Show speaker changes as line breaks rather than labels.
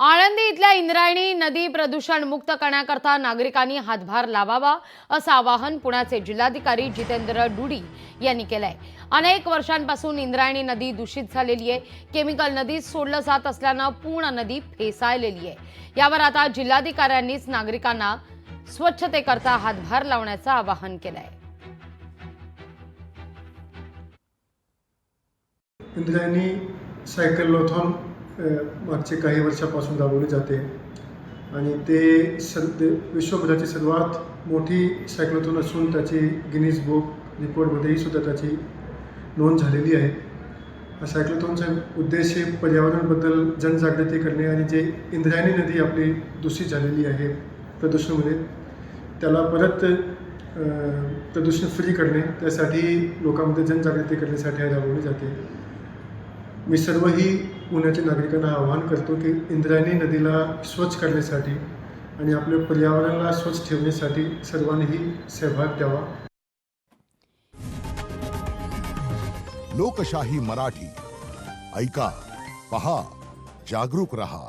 आळंदी इथल्या इंद्रायणी नदी प्रदूषण मुक्त करण्याकरता नागरिकांनी हातभार लावावा असं आवाहन पुण्याचे जिल्हाधिकारी जितेंद्र डुडी यांनी केलंय। अनेक वर्षांपासून इंद्रायणी नदी दूषित झालेली आहे। केमिकल नदीत सोडलं जात असल्यानं पूर्ण नदी फेसाळलेली आहे। यावर आता जिल्हाधिकाऱ्यांनीच नागरिकांना स्वच्छतेकरता हातभार लावण्याचं आवाहन केलंय।
इंद्रायणी सायकलॉथॉन मागचे काही वर्षापासून राबवली जाते आणि ते विश्वभराची सर्वात मोठी सायक्लोथॉन असून त्याची गिनीज बुक रिपोर्टमध्येही सुद्धा त्याची नोंद झालेली आहे। हा सायक्लोथॉनचा उद्देश हे पर्यावरणाबद्दल जनजागृती करणे आणि जे इंद्रायणी नदी आपली दूषित झालेली आहे प्रदूषणामुळे त्याला परत प्रदूषण फ्री करणे, त्यासाठी लोकांमध्ये जनजागृती करण्यासाठी राबवली जाते। मी सर्वही पुण्याच्या नागरिकांना आवाहन करतो की इंद्रायणी नदीला स्वच्छ करण्यासाठी आणि आपल्या पर्यावरणाला स्वच्छ ठेवण्यासाठी सर्वांनीही सहभाग द्यावा।
लोकशाही मराठी ऐका, पहा, जागरूक रहा।